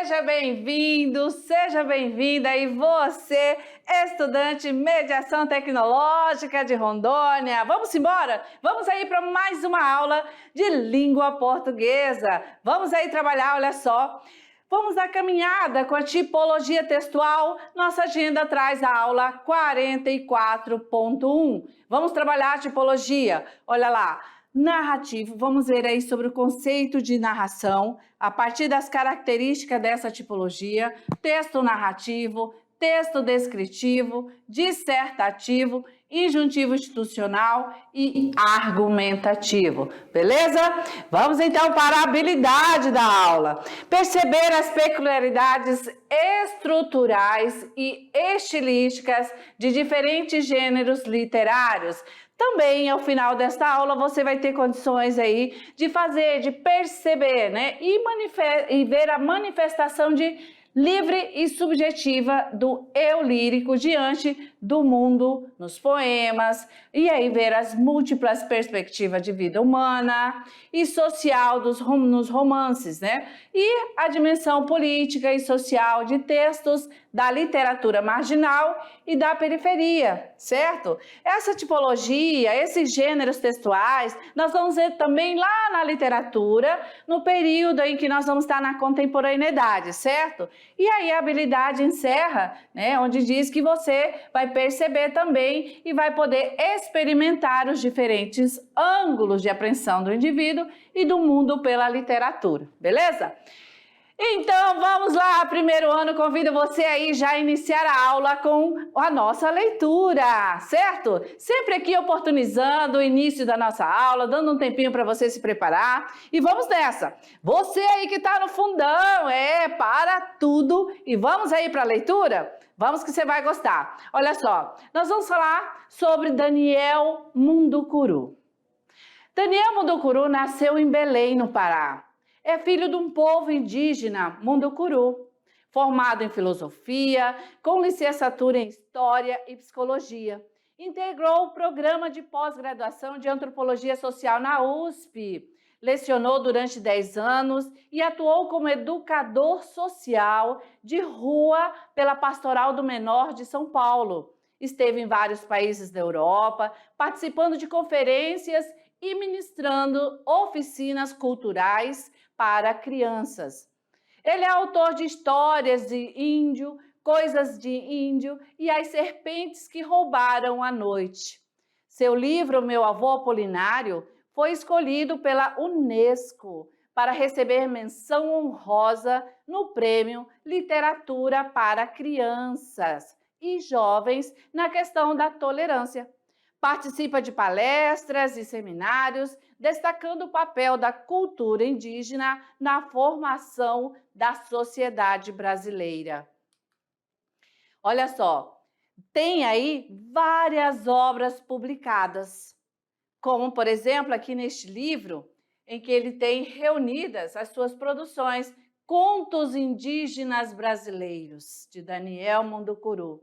Seja bem-vindo, seja bem-vinda e você, estudante de Mediação Tecnológica de Rondônia. Vamos embora? Vamos aí para mais uma aula de língua portuguesa. Vamos aí trabalhar, olha só. Vamos à caminhada com a tipologia textual. Nossa agenda traz a aula 44.1. Vamos trabalhar a tipologia. Olha lá. Narrativo, vamos ver aí sobre o conceito de narração, a partir das características dessa tipologia, texto narrativo, texto descritivo, dissertativo, injuntivo institucional e argumentativo, beleza? Vamos então para a habilidade da aula. Perceber as peculiaridades estruturais e estilísticas de diferentes gêneros literários. Também, ao final desta aula, você vai ter condições aí de fazer, de perceber, né? E ver a manifestação de livre e subjetiva do eu lírico diante do mundo nos poemas, e aí ver as múltiplas perspectivas de vida humana e social nos romances, né? E a dimensão política e social de textos da literatura marginal e da periferia, certo? Essa tipologia, esses gêneros textuais, nós vamos ver também lá na literatura, no período em que nós vamos estar na contemporaneidade, certo? E aí a habilidade encerra, né, onde diz que você vai perceber também e vai poder experimentar os diferentes ângulos de apreensão do indivíduo e do mundo pela literatura, beleza? Então, vamos lá, primeiro ano, convido você aí já a iniciar a aula com a nossa leitura, certo? Sempre aqui oportunizando o início da nossa aula, dando um tempinho para você se preparar. E vamos nessa! Você aí que está no fundão, para tudo e vamos aí para a leitura? Vamos que você vai gostar. Olha só, nós vamos falar sobre Daniel Munducuru. Daniel Munducuru nasceu em Belém, no Pará. É filho de um povo indígena, Munducuru, formado em filosofia, com licenciatura em História e Psicologia. Integrou o programa de pós-graduação de Antropologia Social na USP. Lecionou durante 10 anos e atuou como educador social de rua pela Pastoral do Menor de São Paulo. Esteve em vários países da Europa, participando de conferências e ministrando oficinas culturais para crianças. Ele é autor de Histórias de Índio, Coisas de Índio e As Serpentes que Roubaram a Noite. Seu livro, Meu Avô Apolinário, foi escolhido pela Unesco para receber menção honrosa no Prêmio Literatura para Crianças e Jovens na questão da tolerância. Participa de palestras e seminários, destacando o papel da cultura indígena na formação da sociedade brasileira. Olha só, tem aí várias obras publicadas, como, por exemplo, aqui neste livro, em que ele tem reunidas as suas produções Contos Indígenas Brasileiros, de Daniel Munducuru.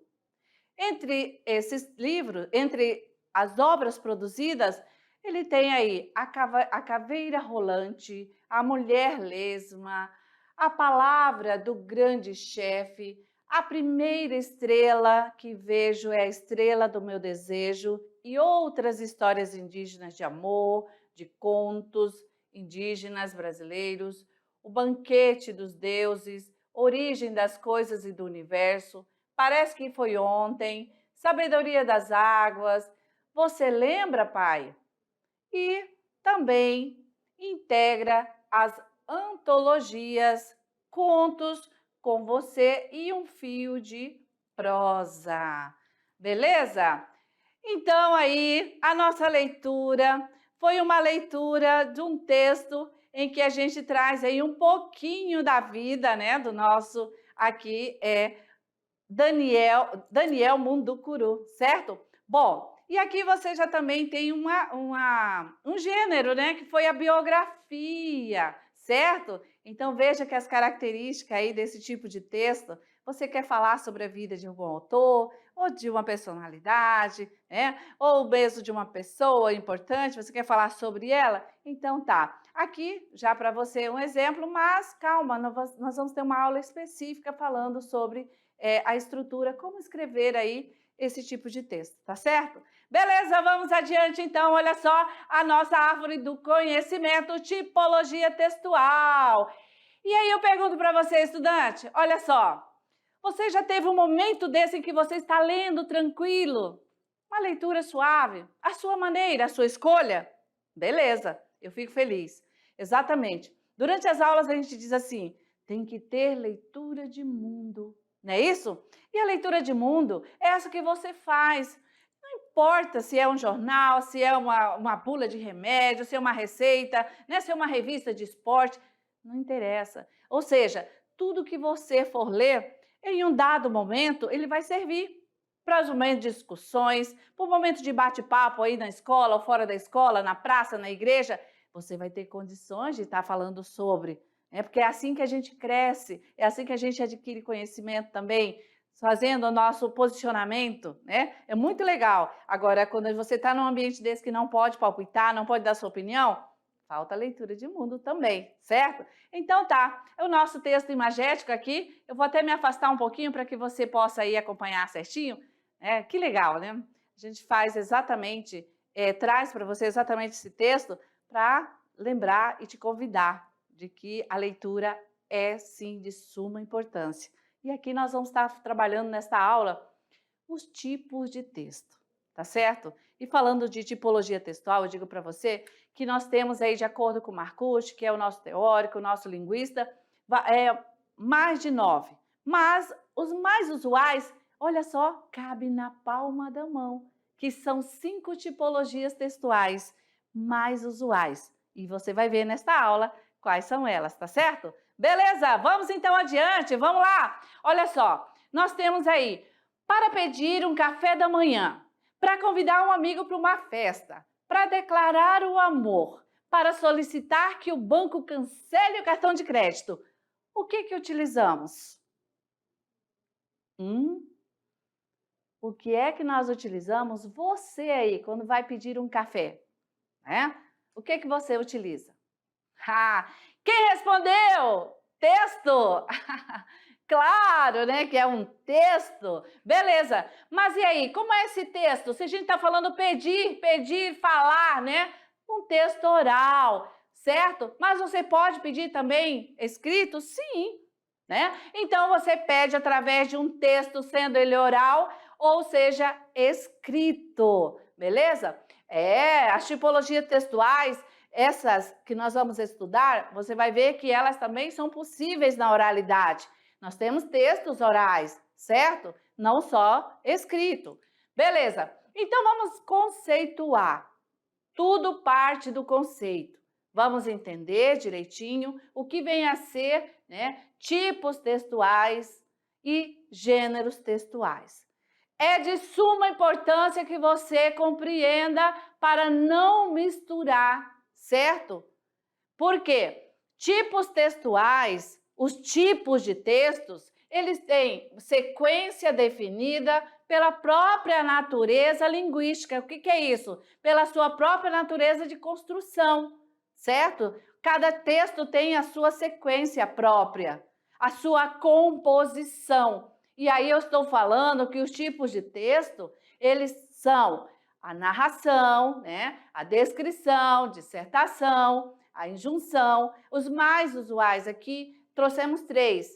Entre esses livros, entre as obras produzidas, ele tem aí a Caveira Rolante, A Mulher Lesma, A Palavra do Grande Chefe, A Primeira Estrela que Vejo é a Estrela do Meu Desejo e outras histórias indígenas de amor, de contos indígenas brasileiros, O Banquete dos Deuses, Origem das Coisas e do Universo, Parece que Foi Ontem, Sabedoria das Águas, Você Lembra, Pai? E também integra as antologias Contos com Você e um Fio de Prosa. Beleza? Então aí, a nossa leitura foi uma leitura de um texto em que a gente traz aí um pouquinho da vida, né, do nosso aqui Daniel Munducuru, certo? Bom, e aqui você já também tem um gênero, né, que foi a biografia, certo? Então veja que as características aí desse tipo de texto, você quer falar sobre a vida de algum autor, ou de uma personalidade, né? Ou mesmo de uma pessoa importante, você quer falar sobre ela? Então tá. Aqui, já para você um exemplo, mas calma, nós vamos ter uma aula específica falando sobre a estrutura, como escrever aí esse tipo de texto, tá certo? Beleza, vamos adiante então, olha só a nossa árvore do conhecimento, tipologia textual. E aí eu pergunto para você, estudante, olha só, você já teve um momento desse em que você está lendo tranquilo? Uma leitura suave, a sua maneira, a sua escolha? Beleza, eu fico feliz. Exatamente. Durante as aulas a gente diz assim, tem que ter leitura de mundo, não é isso? E a leitura de mundo é essa que você faz. Não importa se é um jornal, se é uma bula de remédio, se é uma receita, né? Se é uma revista de esporte, não interessa. Ou seja, tudo que você for ler, em um dado momento, ele vai servir para os momentos de discussões, para o momento de bate-papo aí na escola ou fora da escola, na praça, na igreja, você vai ter condições de estar falando sobre, né? Porque é assim que a gente cresce, é assim que a gente adquire conhecimento também, fazendo o nosso posicionamento, né? É muito legal. Agora, quando você está num ambiente desse que não pode palpitar, não pode dar sua opinião, falta leitura de mundo também, certo? Então tá, é o nosso texto imagético aqui, eu vou até me afastar um pouquinho para que você possa aí acompanhar certinho. Que legal, né? A gente faz exatamente, traz para você exatamente esse texto para lembrar e te convidar de que a leitura é sim de suma importância. E aqui nós vamos estar trabalhando nesta aula os tipos de texto, tá certo? E falando de tipologia textual, eu digo para você que nós temos aí, de acordo com Marcuse, que é o nosso teórico, o nosso linguista, mais de 9. Mas os mais usuais, olha só, cabe na palma da mão, que são 5 tipologias textuais mais usuais. E você vai ver nesta aula quais são elas, tá certo? Beleza, vamos então adiante, vamos lá. Olha só, nós temos aí para pedir um café da manhã, para convidar um amigo para uma festa, para declarar o amor, para solicitar que o banco cancele o cartão de crédito. O que utilizamos? O que é que nós utilizamos? Você aí, quando vai pedir um café, né? O que você utiliza? Quem respondeu? Texto! Claro, né, que é um texto. Beleza, mas e aí, como é esse texto? Se a gente está falando pedir, falar, né? Um texto oral, certo? Mas você pode pedir também escrito? Sim, né? Então você pede através de um texto, sendo ele oral, ou seja, escrito, beleza? As tipologias textuais, essas que nós vamos estudar, você vai ver que elas também são possíveis na oralidade. Nós temos textos orais, certo? Não só escrito. Beleza, então vamos conceituar. Tudo parte do conceito. Vamos entender direitinho o que vem a ser, né, tipos textuais e gêneros textuais. É de suma importância que você compreenda para não misturar, certo? Por quê? Tipos textuais, os tipos de textos, eles têm sequência definida pela própria natureza linguística. O que é isso? Pela sua própria natureza de construção, certo? Cada texto tem a sua sequência própria, a sua composição. E aí eu estou falando que os tipos de texto, eles são a narração, né? A descrição, dissertação, a injunção. Os mais usuais aqui, trouxemos 3.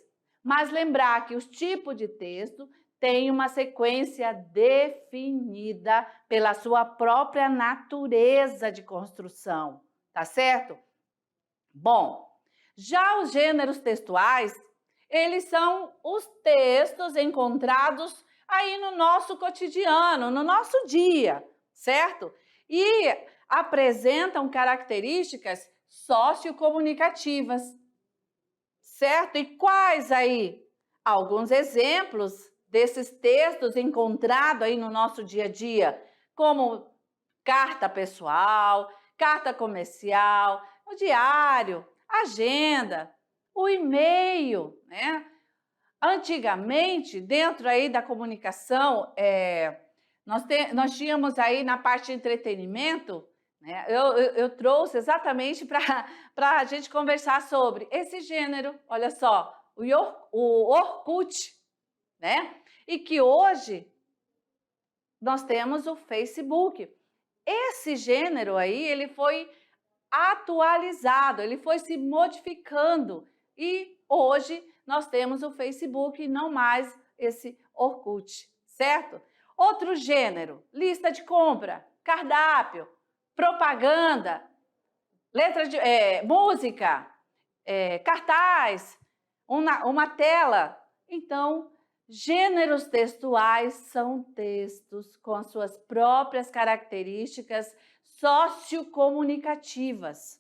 Mas lembrar que os tipos de texto têm uma sequência definida pela sua própria natureza de construção, tá certo? Bom, já os gêneros textuais, eles são os textos encontrados aí no nosso cotidiano, no nosso dia, certo? E apresentam características sociocomunicativas, certo? E quais aí? Alguns exemplos desses textos encontrados aí no nosso dia a dia, como carta pessoal, carta comercial, o diário, agenda, o e-mail, né? Antigamente, dentro aí da comunicação, nós tínhamos aí na parte de entretenimento, né? Eu trouxe exatamente para a gente conversar sobre esse gênero, olha só, o Orkut, né? E que hoje nós temos o Facebook. Esse gênero aí, ele foi atualizado, ele foi se modificando e hoje nós temos o Facebook e não mais esse Orkut, certo? Outro gênero, lista de compra, cardápio, propaganda, letra de música, cartaz, uma tela. Então, gêneros textuais são textos com as suas próprias características sociocomunicativas,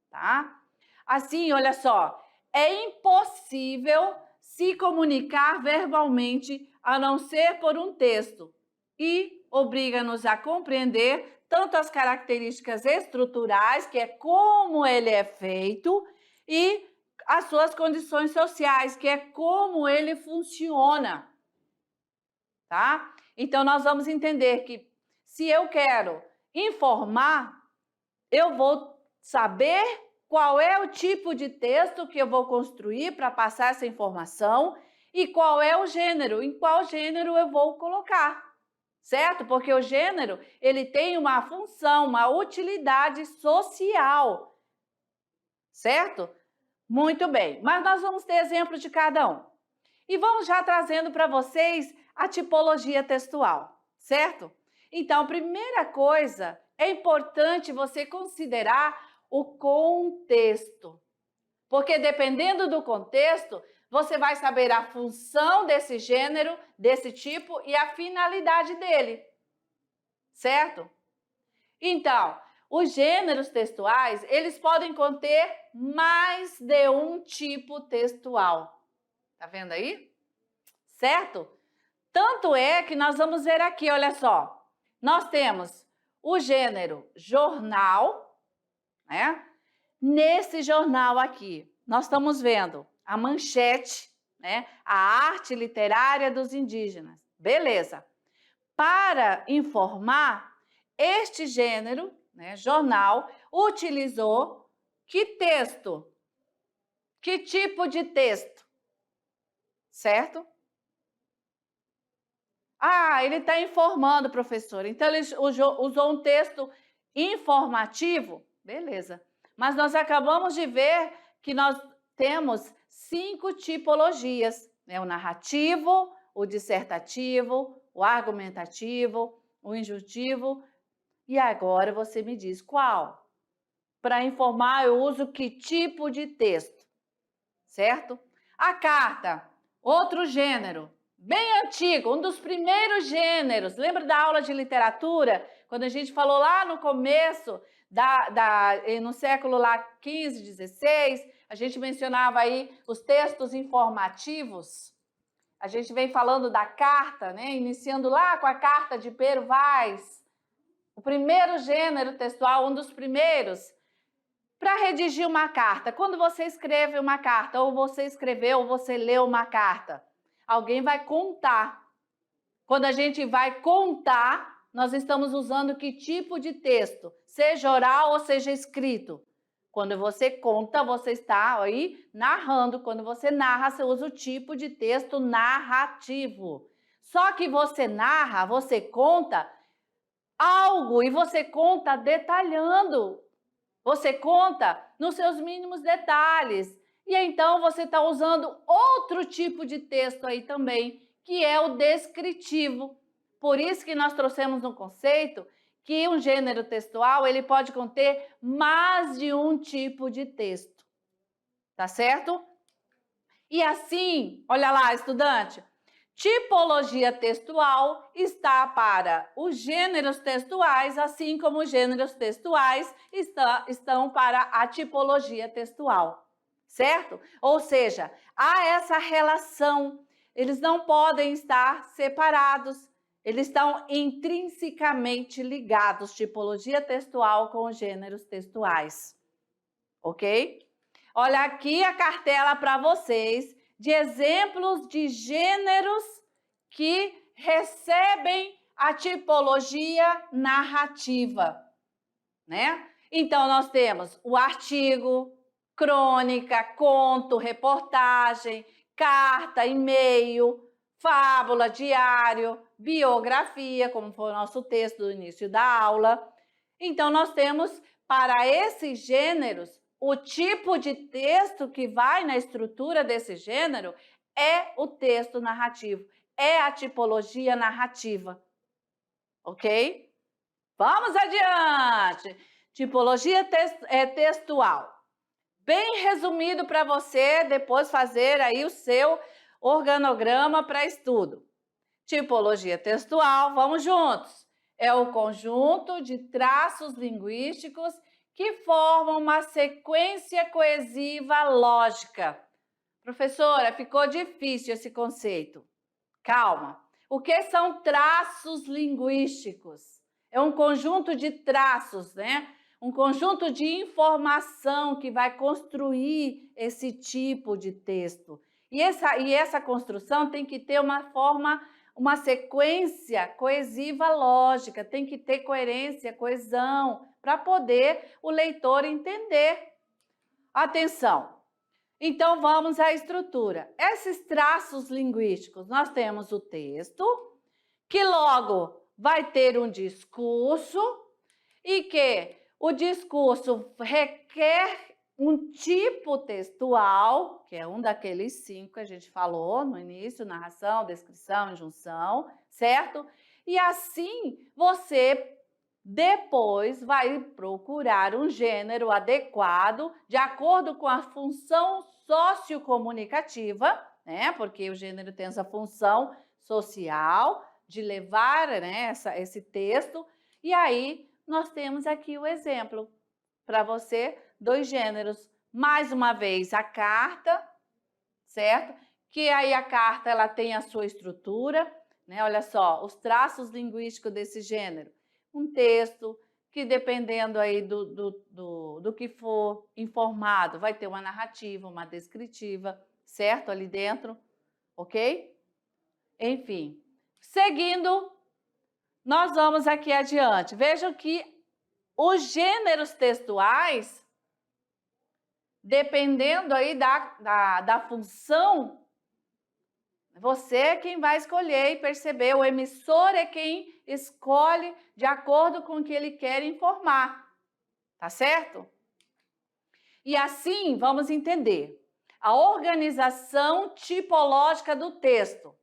tá? Assim, olha só, é impossível se comunicar verbalmente a não ser por um texto e obriga-nos a compreender tanto as características estruturais, que é como ele é feito, e as suas condições sociais, que é como ele funciona, tá? Então, nós vamos entender que se eu quero informar, eu vou saber qual é o tipo de texto que eu vou construir para passar essa informação e qual é o gênero, em qual gênero eu vou colocar, certo? Porque o gênero, ele tem uma função, uma utilidade social, certo? Muito bem, mas nós vamos ter exemplo de cada um. E vamos já trazendo para vocês a tipologia textual, certo? Então, primeira coisa, é importante você considerar o contexto. Porque dependendo do contexto, você vai saber a função desse gênero, desse tipo e a finalidade dele, certo? Então, os gêneros textuais, eles podem conter mais de um tipo textual. Tá vendo aí? Certo? Tanto é que nós vamos ver aqui, olha só. Nós temos o gênero jornal, né? Nesse jornal aqui, nós estamos vendo a manchete, né? A arte literária dos indígenas. Beleza. Para informar, este gênero, né, jornal, utilizou que texto? Que tipo de texto? Certo? Ah, ele está informando, professor. Então, ele usou um texto informativo? Beleza. Mas nós acabamos de ver que nós temos 5 tipologias, né? O narrativo, o dissertativo, o argumentativo, o injuntivo. E agora você me diz qual? Para informar, eu uso que tipo de texto, certo? A carta, outro gênero, bem antigo, um dos primeiros gêneros. Lembra da aula de literatura? Quando a gente falou lá no começo, no século lá 15, 16, a gente mencionava aí os textos informativos. A gente vem falando da carta, né? Iniciando lá com a carta de Pero Vaz. O primeiro gênero textual, um dos primeiros. Para redigir uma carta, quando você escreve uma carta, ou você escreveu, ou você leu uma carta, alguém vai contar. Quando a gente vai contar, nós estamos usando que tipo de texto? Seja oral ou seja escrito. Quando você conta, você está aí narrando. Quando você narra, você usa o tipo de texto narrativo. Só que você narra, você conta algo e você conta detalhando. Você conta nos seus mínimos detalhes. E então você está usando outro tipo de texto aí também, que é o descritivo. Por isso que nós trouxemos no conceito que um gênero textual ele pode conter mais de um tipo de texto. Tá certo? E assim, olha lá, estudante, tipologia textual está para os gêneros textuais, assim como os gêneros textuais estão para a tipologia textual, certo? Ou seja, há essa relação, eles não podem estar separados, eles estão intrinsecamente ligados, tipologia textual com os gêneros textuais, ok? Olha aqui a cartela para vocês de exemplos de gêneros que recebem a tipologia narrativa. né? Então, nós temos o artigo, crônica, conto, reportagem, carta, e-mail, fábula, diário, biografia, como foi o nosso texto do início da aula. Então, nós temos, para esses gêneros, o tipo de texto que vai na estrutura desse gênero é o texto narrativo, é a tipologia narrativa, ok? Vamos adiante! Tipologia textual. Bem resumido para você depois fazer aí o seu organograma para estudo. Tipologia textual, vamos juntos. É o conjunto de traços linguísticos que formam uma sequência coesiva lógica. Professora, ficou difícil esse conceito. Calma. O que são traços linguísticos? É um conjunto de traços, né? Um conjunto de informação que vai construir esse tipo de texto. E essa construção tem que ter uma sequência coesiva lógica, tem que ter coerência, coesão, para poder o leitor entender. Atenção! Então, vamos à estrutura. Esses traços linguísticos, nós temos o texto, que logo vai ter um discurso e que o discurso requer um tipo textual, que é um daqueles 5 que a gente falou no início, narração, descrição, injunção, certo? E assim você depois vai procurar um gênero adequado de acordo com a função sociocomunicativa, né? Porque o gênero tem essa função social de levar, né, esse texto. E aí nós temos aqui o exemplo para você, 2 gêneros. Mais uma vez, a carta, certo? Que aí a carta ela tem a sua estrutura, né? Olha só, os traços linguísticos desse gênero. Um texto que, dependendo aí do que for informado, vai ter uma narrativa, uma descritiva, certo? Ali dentro, ok? Enfim, seguindo, nós vamos aqui adiante. Vejam que os gêneros textuais, dependendo aí da função, você é quem vai escolher e perceber, o emissor é quem escolhe de acordo com o que ele quer informar, tá certo? E assim, vamos entender a organização tipológica do texto,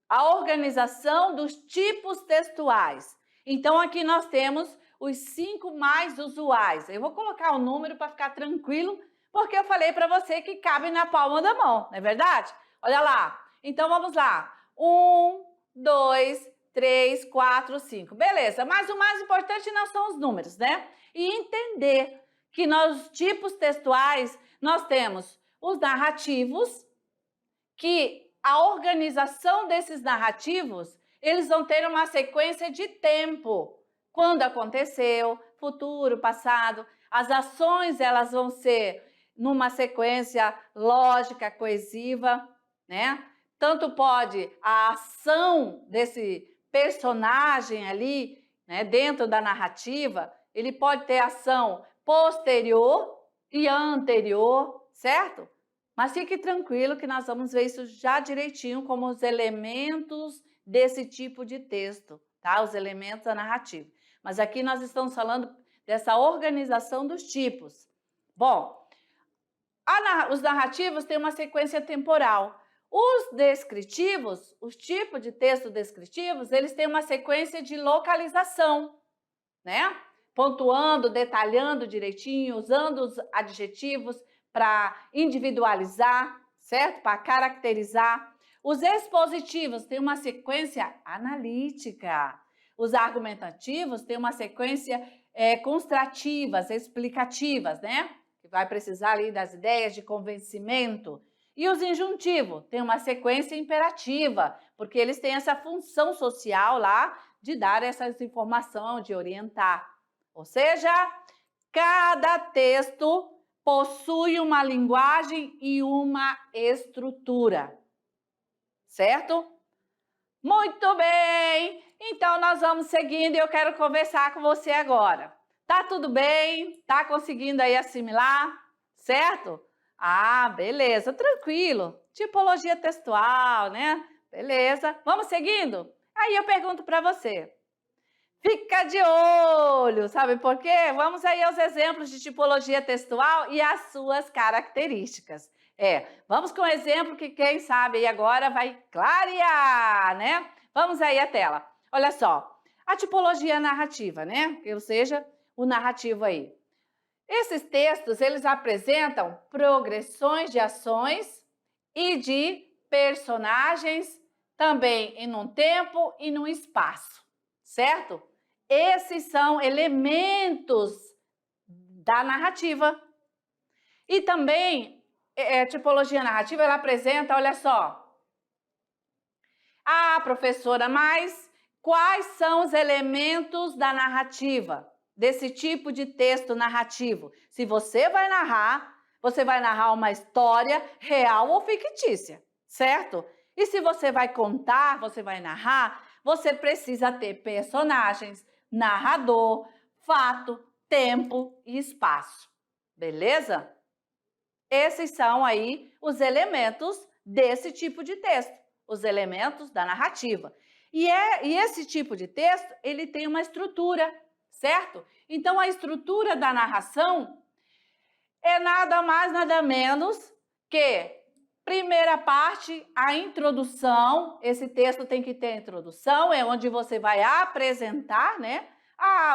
a organização dos tipos textuais. Então, aqui nós temos os 5 mais usuais. Eu vou colocar o número para ficar tranquilo, porque eu falei para você que cabe na palma da mão, não é verdade? Olha lá. Então, vamos lá. 1, 2, 3, 4, 5. Beleza, mas o mais importante não são os números, né? E entender que nos tipos textuais nós temos os narrativos, que a organização desses narrativos, eles vão ter uma sequência de tempo. Quando aconteceu, futuro, passado. As ações, elas vão ser numa sequência lógica, coesiva, né? Tanto pode a ação desse personagem ali, né, dentro da narrativa, ele pode ter ação posterior e anterior, certo? Mas fique tranquilo que nós vamos ver isso já direitinho como os elementos desse tipo de texto, tá? Os elementos da narrativa. Mas aqui nós estamos falando dessa organização dos tipos. Bom, os narrativos têm uma sequência temporal. Os descritivos, os tipos de texto descritivos, eles têm uma sequência de localização, né? Pontuando, detalhando direitinho, usando os adjetivos para individualizar, certo? Para caracterizar. Os expositivos têm uma sequência analítica. Os argumentativos têm uma sequência construtivas, explicativas, né? Que vai precisar ali das ideias de convencimento. E os injuntivos têm uma sequência imperativa, porque eles têm essa função social lá de dar essa informação, de orientar. Ou seja, cada texto possui uma linguagem e uma estrutura, certo? Muito bem! Então, nós vamos seguindo e eu quero conversar com você agora. Tá tudo bem? Tá conseguindo aí assimilar? Certo? Ah, beleza, tranquilo. Tipologia textual, né? Beleza. Vamos seguindo? Aí eu pergunto para você. Fica de olho, sabe por quê? Vamos aí aos exemplos de tipologia textual e as suas características. Vamos com um exemplo que quem sabe aí agora vai clarear, né? Vamos aí à tela. Olha só, a tipologia narrativa, né? Ou seja, o narrativo aí. Esses textos, eles apresentam progressões de ações e de personagens também em um tempo e num espaço, certo? Esses são elementos da narrativa. E também, a tipologia narrativa, ela apresenta, olha só, professora, mas quais são os elementos da narrativa, desse tipo de texto narrativo? Se você vai narrar uma história real ou fictícia, certo? E se você vai contar, você vai narrar, você precisa ter personagens, narrador, fato, tempo e espaço. Beleza? Esses são aí os elementos desse tipo de texto, os elementos da narrativa. E esse tipo de texto, ele tem uma estrutura, certo? Então, a estrutura da narração é nada mais, nada menos que primeira parte, a introdução. Esse texto tem que ter introdução, é onde você vai apresentar, né?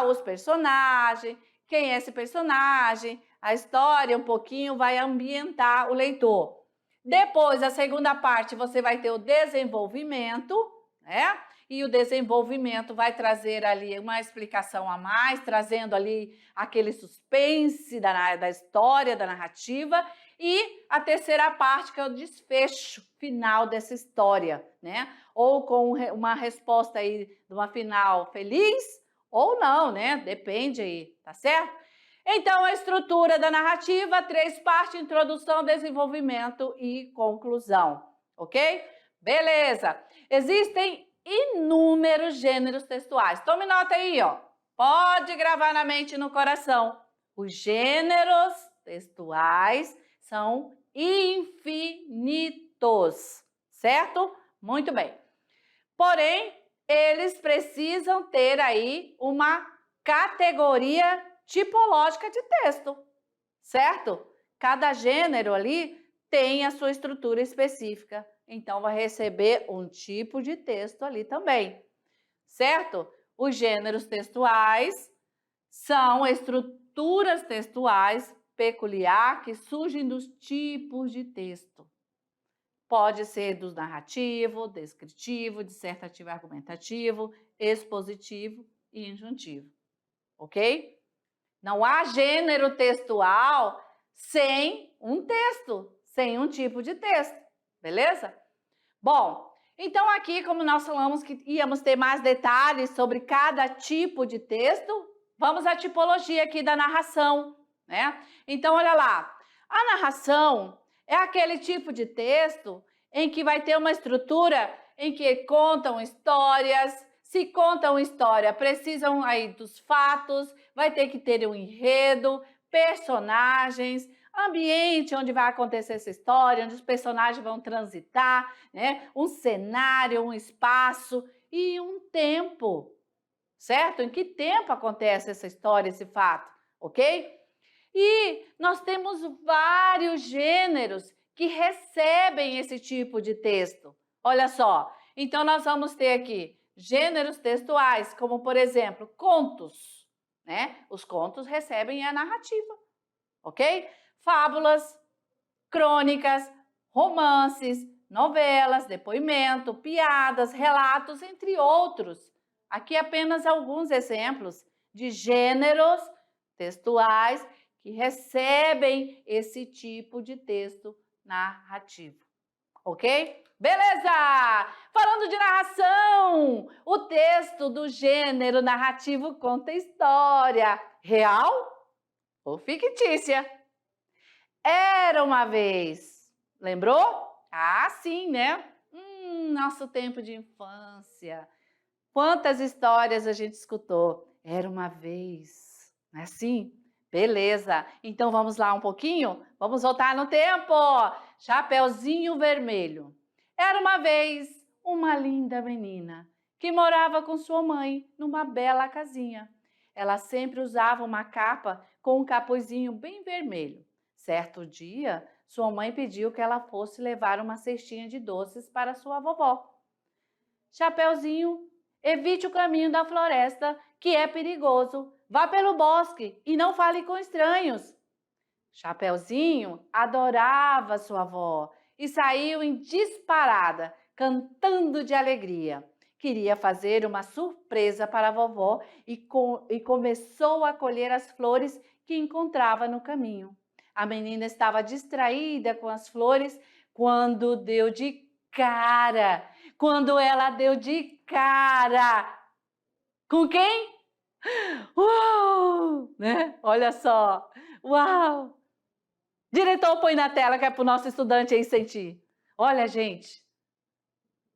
Os personagens, quem é esse personagem, a história um pouquinho, vai ambientar o leitor. Depois, a segunda parte, você vai ter o desenvolvimento, né? E o desenvolvimento vai trazer ali uma explicação a mais, trazendo ali aquele suspense da história, da narrativa. E a terceira parte, que é o desfecho final dessa história, né? Ou com uma resposta aí de uma final feliz, ou não, né? Depende aí, tá certo? Então, a estrutura da narrativa, 3 partes, introdução, desenvolvimento e conclusão, ok? Beleza! Existem inúmeros gêneros textuais. Tome nota aí, ó. Pode gravar na mente e no coração. Os gêneros textuais são infinitos, certo? Muito bem. Porém, eles precisam ter aí uma categoria tipológica de texto, certo? Cada gênero ali tem a sua estrutura específica, então vai receber um tipo de texto ali também, certo? Os gêneros textuais são estruturas textuais peculiares que surgem dos tipos de texto. Pode ser do narrativo, descritivo, dissertativo, argumentativo, expositivo e injuntivo, ok? Não há gênero textual sem um texto, sem um tipo de texto, beleza? Bom, então aqui, como nós falamos que íamos ter mais detalhes sobre cada tipo de texto, vamos à tipologia aqui da narração, né? Então, olha lá, a narração é aquele tipo de texto em que vai ter uma estrutura em que contam histórias. Se contam história, precisam aí dos fatos, vai ter que ter um enredo, personagens, ambiente onde vai acontecer essa história, onde os personagens vão transitar, né? Um cenário, um espaço e um tempo, certo? Em que tempo acontece essa história, esse fato, ok? E nós temos vários gêneros que recebem esse tipo de texto. Olha só, então nós vamos ter aqui gêneros textuais, como por exemplo, contos, né? Os contos recebem a narrativa, ok? Fábulas, crônicas, romances, novelas, depoimento, piadas, relatos, entre outros. Aqui apenas alguns exemplos de gêneros textuais que recebem esse tipo de texto narrativo, ok? Beleza! Falando de narração, o texto do gênero narrativo conta história real ou fictícia. Era uma vez, lembrou? Ah, sim, né? Nosso tempo de infância. Quantas histórias a gente escutou? Era uma vez. Não é assim? Beleza. Então vamos lá um pouquinho? Vamos voltar no tempo. Chapeuzinho Vermelho. Era uma vez uma linda menina que morava com sua mãe numa bela casinha. Ela sempre usava uma capa com um capuzinho bem vermelho. Certo dia, sua mãe pediu que ela fosse levar uma cestinha de doces para sua vovó. Chapeuzinho, evite o caminho da floresta, que é perigoso. Vá pelo bosque e não fale com estranhos. Chapeuzinho adorava sua avó e saiu em disparada, cantando de alegria. Queria fazer uma surpresa para a vovó e começou a colher as flores que encontrava no caminho. A menina estava distraída com as flores quando deu de cara. Quando ela deu de cara. Com quem? Uau! Né? Olha só. Uau! Diretor, põe na tela que é para o nosso estudante aí sentir. Olha, gente,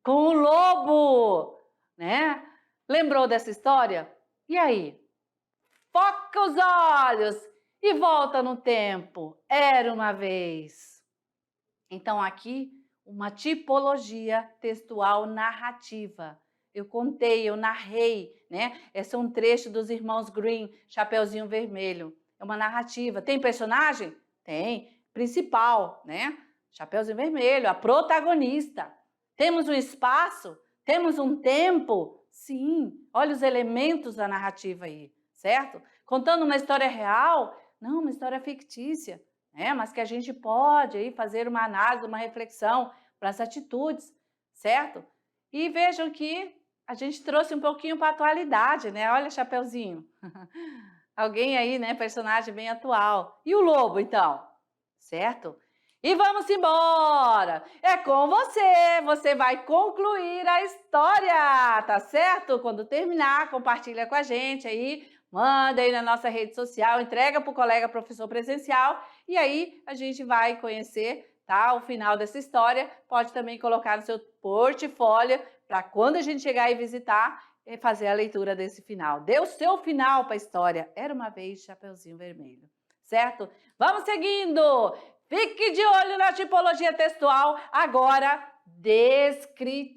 com o lobo, né? Lembrou dessa história? E aí? Foca os olhos e volta no tempo. Era uma vez. Então, aqui, uma tipologia textual narrativa. Eu contei, eu narrei, né? Esse é um trecho dos Irmãos Grimm, Chapeuzinho Vermelho. É uma narrativa. Tem personagem? Tem. Principal, né? Chapeuzinho Vermelho, a protagonista. Temos um espaço? Temos um tempo? Sim. Olha os elementos da narrativa aí, certo? Contando uma história real? Não, uma história fictícia. Mas que a gente pode aí fazer uma análise, uma reflexão para as atitudes, certo? E vejam que a gente trouxe um pouquinho para a atualidade, né? Olha, Chapeuzinho. Alguém aí, né? Personagem bem atual. E o lobo, então? Certo? E vamos embora! É com você! Você vai concluir a história, tá certo? Quando terminar, compartilha com a gente aí, manda aí na nossa rede social, entrega para o colega professor presencial e aí a gente vai conhecer, tá? O final dessa história. Pode também colocar no seu portfólio para quando a gente chegar e visitar, fazer a leitura desse final. Dê o seu final para a história. Era uma vez Chapeuzinho Vermelho, certo? Vamos seguindo! Fique de olho na tipologia textual, agora descritiva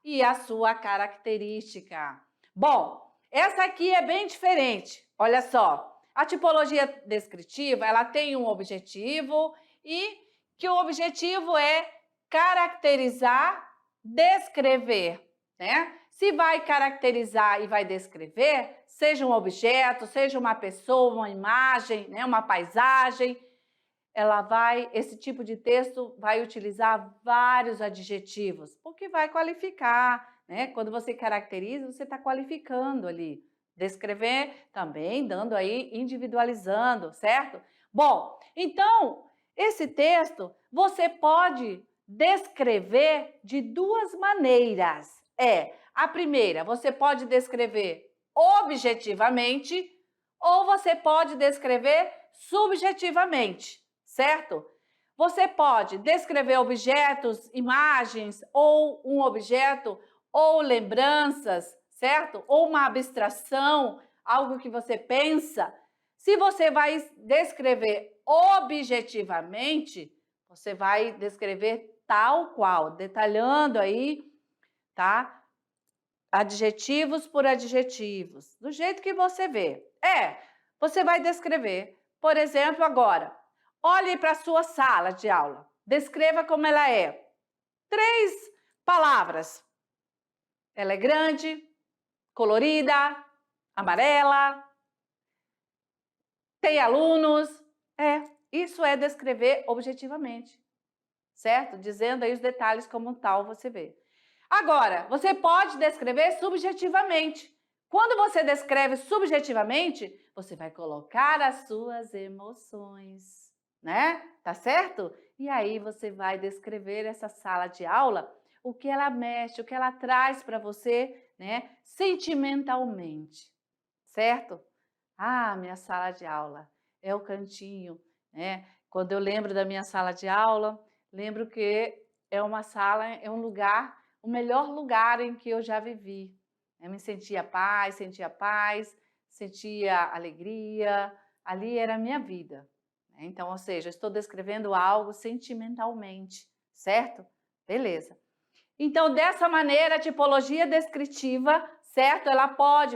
e a sua característica. Bom, essa aqui é bem diferente. Olha só, a tipologia descritiva, ela tem um objetivo e que o objetivo é caracterizar, descrever, né? Se vai caracterizar e vai descrever, seja um objeto, seja uma pessoa, uma imagem, né, uma paisagem, esse tipo de texto vai utilizar vários adjetivos, porque vai qualificar, né? Quando você caracteriza, você está qualificando ali. Descrever também, dando aí, individualizando, certo? Bom, então, esse texto você pode descrever de duas maneiras. A primeira, você pode descrever objetivamente ou você pode descrever subjetivamente, certo? Você pode descrever objetos, imagens, ou um objeto, ou lembranças, certo? Ou uma abstração, algo que você pensa. Se você vai descrever objetivamente, você vai descrever tal qual, detalhando aí, tá? Adjetivos por adjetivos, do jeito que você vê. Você vai descrever. Por exemplo, agora, olhe para a sua sala de aula. Descreva como ela é. 3 palavras. Ela é grande, colorida, amarela, tem alunos. Isso é descrever objetivamente, certo? Dizendo aí os detalhes como tal você vê. Agora, você pode descrever subjetivamente. Quando você descreve subjetivamente, você vai colocar as suas emoções, né? Tá certo? E aí você vai descrever essa sala de aula, o que ela mexe, o que ela traz para você, né? Sentimentalmente, certo? Minha sala de aula é o cantinho, né? Quando eu lembro da minha sala de aula, lembro que é uma sala, é um lugar, o melhor lugar em que eu já vivi. Eu me sentia paz, sentia alegria, ali era a minha vida. Então, ou seja, estou descrevendo algo sentimentalmente, certo? Beleza. Então, dessa maneira, a tipologia descritiva, certo?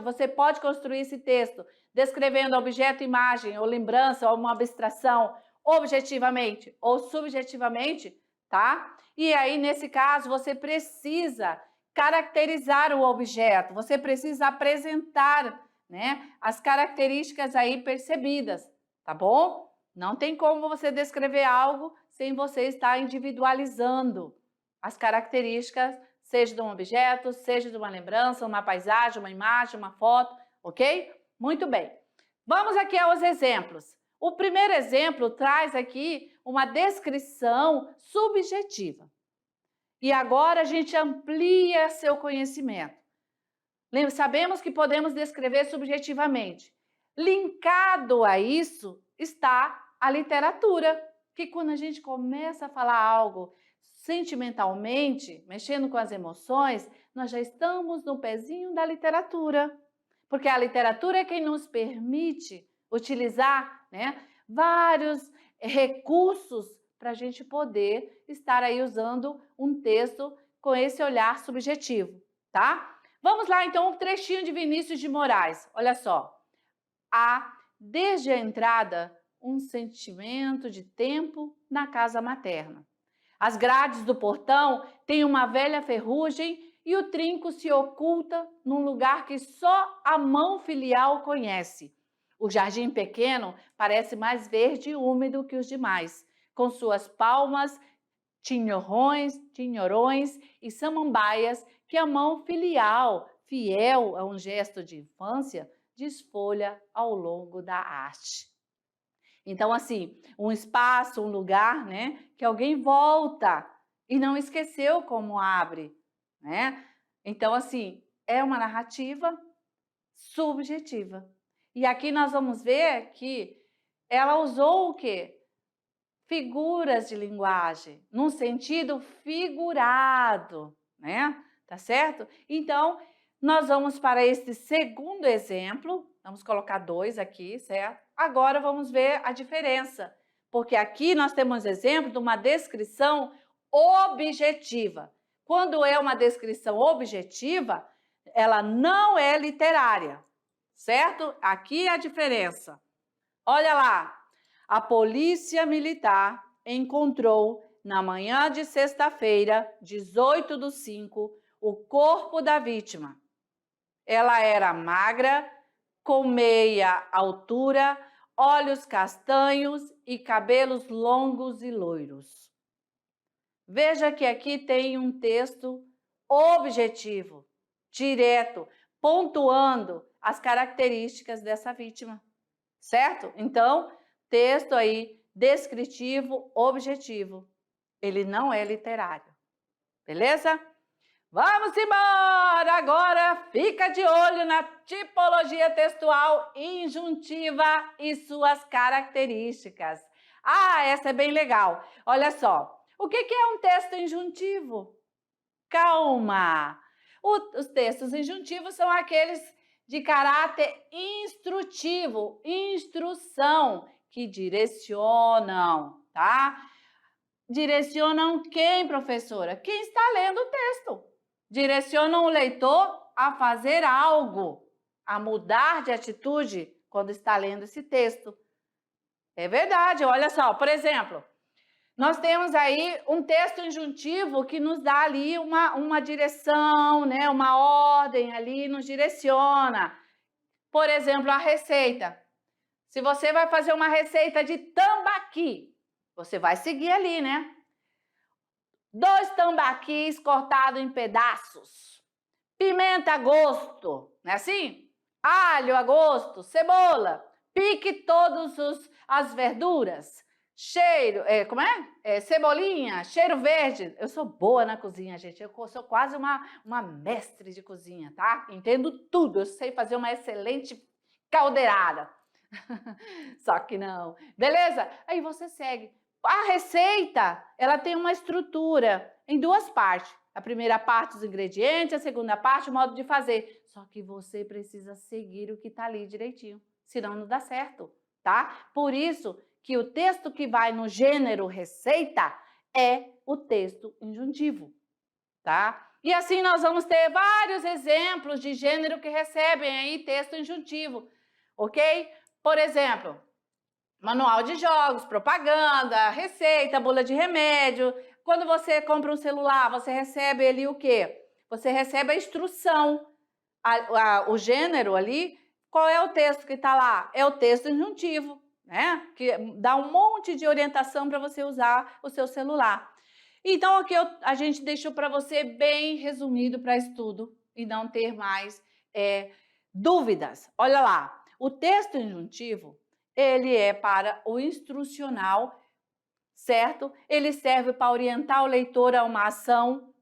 Você pode construir esse texto descrevendo objeto, imagem, ou lembrança, ou uma abstração, objetivamente ou subjetivamente, tá? E aí, nesse caso, você precisa caracterizar o objeto, você precisa apresentar, né, as características aí percebidas, tá bom? Não tem como você descrever algo sem você estar individualizando as características, seja de um objeto, seja de uma lembrança, uma paisagem, uma imagem, uma foto, ok? Muito bem. Vamos aqui aos exemplos. O primeiro exemplo traz aqui uma descrição subjetiva. E agora a gente amplia seu conhecimento. Sabemos que podemos descrever subjetivamente. Linkado a isso está a literatura, que quando a gente começa a falar algo sentimentalmente, mexendo com as emoções, nós já estamos no pezinho da literatura. Porque a literatura é quem nos permite utilizar, né, vários recursos para a gente poder estar aí usando um texto com esse olhar subjetivo, tá? Vamos lá, então, um trechinho de Vinícius de Moraes. Olha só. Há, desde a entrada, um sentimento de tempo na casa materna. As grades do portão têm uma velha ferrugem e o trinco se oculta num lugar que só a mão filial conhece. O jardim pequeno parece mais verde e úmido que os demais, com suas palmas, tinhorões e samambaias que a mão filial, fiel a um gesto de infância, desfolha ao longo da haste. Então, assim, um espaço, um lugar, né, que alguém volta e não esqueceu como abre, né? Então, assim, é uma narrativa subjetiva. E aqui nós vamos ver que ela usou o quê? Figuras de linguagem, num sentido figurado, né? Tá certo? Então, nós vamos para este segundo exemplo, vamos colocar 2 aqui, certo? Agora vamos ver a diferença, porque aqui nós temos exemplo de uma descrição objetiva. Quando é uma descrição objetiva, ela não é literária, certo? Aqui é a diferença. Olha lá. A polícia militar encontrou, na manhã de sexta-feira, 18/5, o corpo da vítima. Ela era magra, com meia altura, olhos castanhos e cabelos longos e loiros. Veja que aqui tem um texto objetivo, direto, pontuando as características dessa vítima, certo? Então, texto aí descritivo, objetivo. Ele não é literário. Beleza? Vamos embora! Agora fica de olho na tipologia textual injuntiva e suas características. Ah, essa é bem legal. Olha só. O que é um texto injuntivo? Calma! Os textos injuntivos são aqueles de caráter instrutivo, instrução, que direcionam, tá? Direcionam quem, professora? Quem está lendo o texto. Direcionam o leitor a fazer algo, a mudar de atitude quando está lendo esse texto. É verdade, olha só, por exemplo, nós temos aí um texto injuntivo que nos dá ali uma direção, né? Uma ordem ali, nos direciona. Por exemplo, a receita. Se você vai fazer uma receita de tambaqui, você vai seguir ali, né? 2 tambaquis cortados em pedaços. Pimenta a gosto, não é assim? Alho a gosto, cebola. Pique todas as verduras. Cheiro, cebolinha, cheiro verde. Eu sou boa na cozinha, gente. Eu sou quase uma mestre de cozinha, tá? Entendo tudo. Eu sei fazer uma excelente caldeirada. Só que não. Beleza? Aí você segue. A receita, ela tem uma estrutura em 2 partes. A primeira parte, os ingredientes, a segunda parte, o modo de fazer. Só que você precisa seguir o que está ali direitinho, senão não dá certo, tá? Por isso que o texto que vai no gênero receita é o texto injuntivo, tá? E assim nós vamos ter vários exemplos de gênero que recebem aí texto injuntivo, ok? Por exemplo, manual de jogos, propaganda, receita, bula de remédio. Quando você compra um celular, você recebe ali o quê? Você recebe a instrução, o gênero ali. Qual é o texto que está lá? É o texto injuntivo, né? Que dá um monte de orientação para você usar o seu celular. Então, aqui a gente deixou para você bem resumido para estudo e não ter mais dúvidas. Olha lá, o texto injuntivo, ele é para o instrucional, certo? Ele serve para orientar o leitor a uma ação.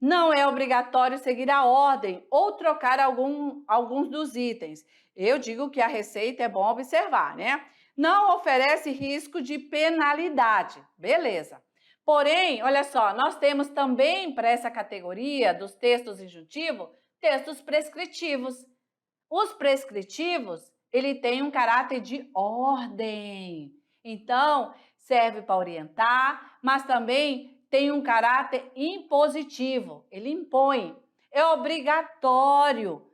Não é obrigatório seguir a ordem ou trocar alguns dos itens. Eu digo que a receita é bom observar, né? Não oferece risco de penalidade. Beleza. Porém, olha só, nós temos também para essa categoria dos textos injuntivos, textos prescritivos. Os prescritivos, ele tem um caráter de ordem. Então, serve para orientar, mas também tem um caráter impositivo. Ele impõe. É obrigatório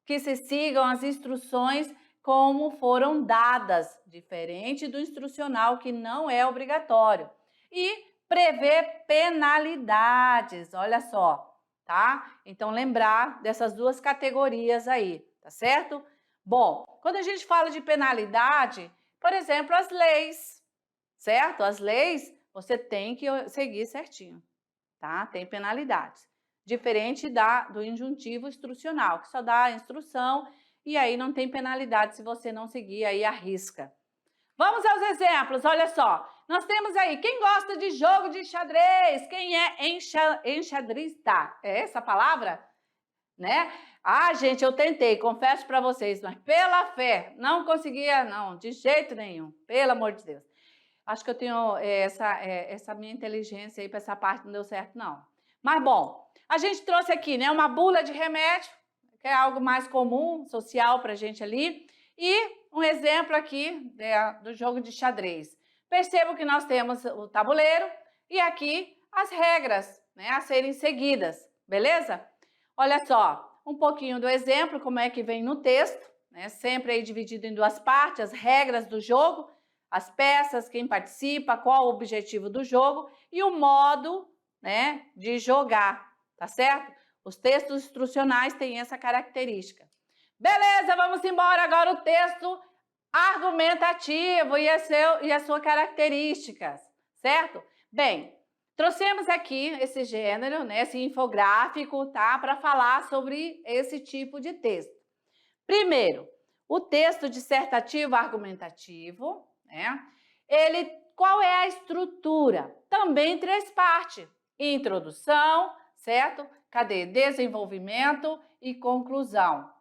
que se sigam as instruções como foram dadas, diferente do instrucional, que não é obrigatório. E prevê penalidades, olha só, tá? Então, lembrar dessas duas categorias aí, tá certo? Bom, quando a gente fala de penalidade, por exemplo, as leis, certo? As leis você tem que seguir certinho, tá? Tem penalidades. Diferente do injuntivo instrucional, que só dá a instrução e aí não tem penalidade se você não seguir aí a risca. Vamos aos exemplos, olha só. Nós temos aí, quem gosta de jogo de xadrez? Quem é enxadrista? É essa a palavra? Né? Ah, gente, eu tentei, confesso para vocês, mas pela fé, não conseguia, não, de jeito nenhum, pelo amor de Deus. Acho que eu tenho essa minha inteligência aí para essa parte não deu certo, não. Mas, bom, a gente trouxe aqui, né, uma bula de remédio, que é algo mais comum, social para a gente ali, e um exemplo aqui do jogo de xadrez. Percebo que nós temos o tabuleiro e aqui as regras, né, a serem seguidas, beleza? Olha só, um pouquinho do exemplo, como é que vem no texto, né, sempre aí dividido em duas partes, as regras do jogo, as peças, quem participa, qual o objetivo do jogo e o modo, né, de jogar, tá certo? Os textos instrucionais têm essa característica. Beleza, vamos embora agora o texto argumentativo e as suas características, certo? Bem, trouxemos aqui esse gênero, né, esse infográfico, tá, para falar sobre esse tipo de texto. Primeiro, o texto dissertativo argumentativo, né? Qual é a estrutura? Também três partes: introdução, certo? Cadê? Desenvolvimento e conclusão.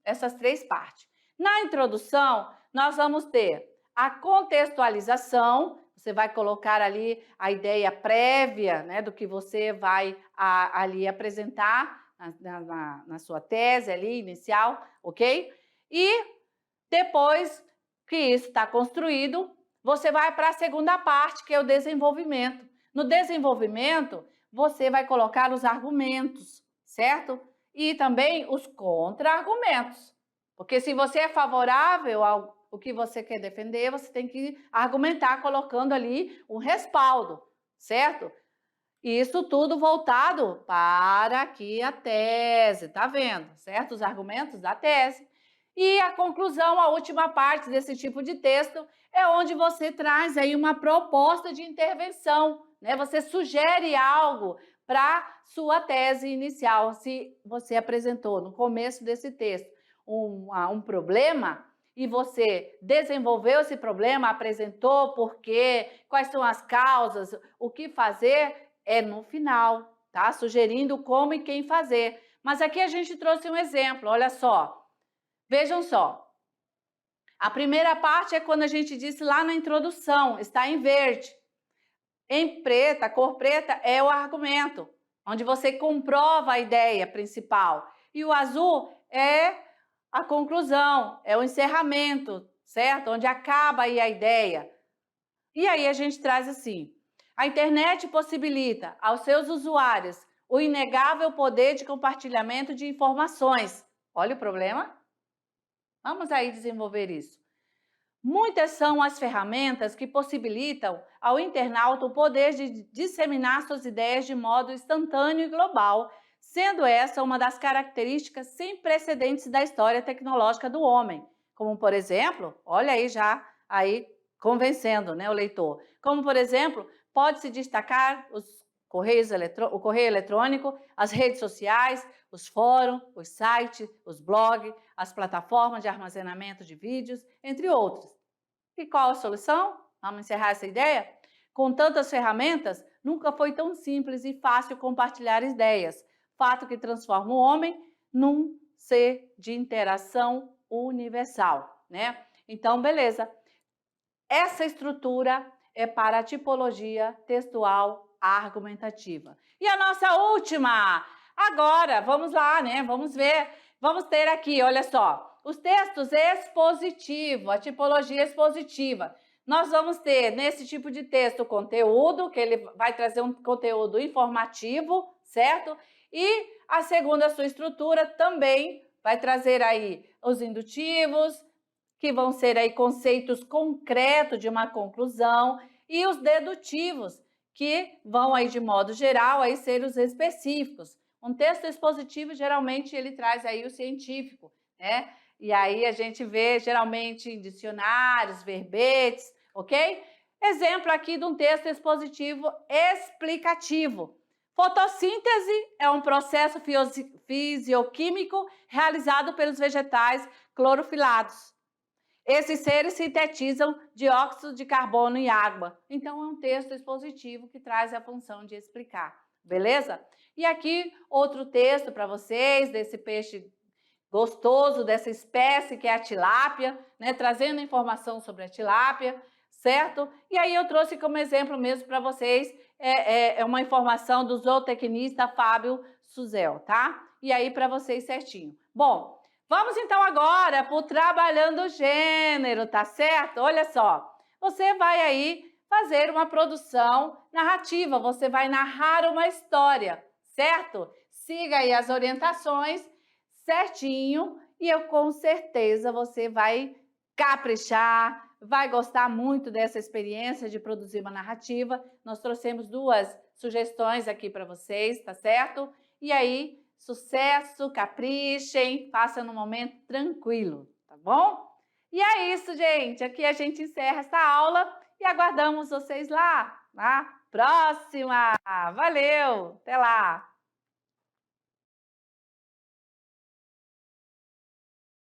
Essas três partes. Na introdução, nós vamos ter a contextualização. Você vai colocar ali a ideia prévia, né, do que você vai ali apresentar na sua tese ali inicial, ok? E depois que isso está construído, você vai para a segunda parte, que é o desenvolvimento. No desenvolvimento, você vai colocar os argumentos, certo? E também os contra-argumentos. Porque se você é favorável ao que você quer defender, você tem que argumentar colocando ali um respaldo, certo? Isso tudo voltado para aqui a tese, tá vendo? Certo? Os argumentos da tese. E a conclusão, a última parte desse tipo de texto, é onde você traz aí uma proposta de intervenção, né? Você sugere algo para sua tese inicial. Se você apresentou no começo desse texto um problema e você desenvolveu esse problema, apresentou por quê, quais são as causas, o que fazer, é no final, tá? Sugerindo como e quem fazer. Mas aqui a gente trouxe um exemplo, olha só. Vejam só. A primeira parte é quando a gente disse lá na introdução, está em verde. Em preta, cor preta é o argumento. onde você comprova a ideia principal. E o azul é a conclusão, é o encerramento, certo? Onde acaba aí a ideia. E aí a gente traz assim: a internet possibilita aos seus usuários o inegável poder de compartilhamento de informações. Olha o problema. Vamos aí desenvolver isso. Muitas são as ferramentas que possibilitam ao internauta o poder de disseminar suas ideias de modo instantâneo e global, sendo essa uma das características sem precedentes da história tecnológica do homem. Como, por exemplo, olha aí já aí convencendo, né, o leitor. Como, por exemplo, pode-se destacar o correio eletrônico, as redes sociais, os fóruns, os sites, os blogs, as plataformas de armazenamento de vídeos, entre outros. E qual a solução? Vamos encerrar essa ideia? Com tantas ferramentas, nunca foi tão simples e fácil compartilhar ideias, fato que transforma o homem num ser de interação universal, né? Então, beleza. Essa estrutura é para a tipologia textual argumentativa. E a nossa última! Agora, vamos lá, né? Vamos ver. Vamos ter aqui, olha só, os textos expositivos, a tipologia expositiva. Nós vamos ter nesse tipo de texto conteúdo, que ele vai trazer um conteúdo informativo, certo? E a segunda sua estrutura também vai trazer aí os indutivos, que vão ser aí conceitos concretos de uma conclusão, e os dedutivos, que vão aí de modo geral aí ser os específicos. Um texto expositivo, geralmente, ele traz aí o científico, né? E aí a gente vê, geralmente, em dicionários, verbetes, ok? Exemplo aqui de um texto expositivo explicativo. Fotossíntese é um processo fisioquímico realizado pelos vegetais clorofilados. Esses seres sintetizam dióxido de carbono e água. Então, é um texto expositivo que traz a função de explicar, beleza? E aqui, outro texto para vocês, desse peixe gostoso, dessa espécie que é a tilápia, né? Trazendo informação sobre a tilápia, certo? E aí eu trouxe como exemplo mesmo para vocês, é uma informação do zootecnista Fábio Suzel, tá? E aí para vocês certinho. Bom, vamos então agora para o trabalhando o gênero, tá certo? Olha só, você vai aí fazer uma produção narrativa, você vai narrar uma história, certo? Siga aí as orientações certinho e eu com certeza você vai caprichar, vai gostar muito dessa experiência de produzir uma narrativa. Nós trouxemos duas sugestões aqui para vocês, tá certo? E aí, sucesso, caprichem, faça num momento tranquilo, tá bom? E é isso, gente. Aqui a gente encerra essa aula e aguardamos vocês lá na próxima. Valeu! Até lá!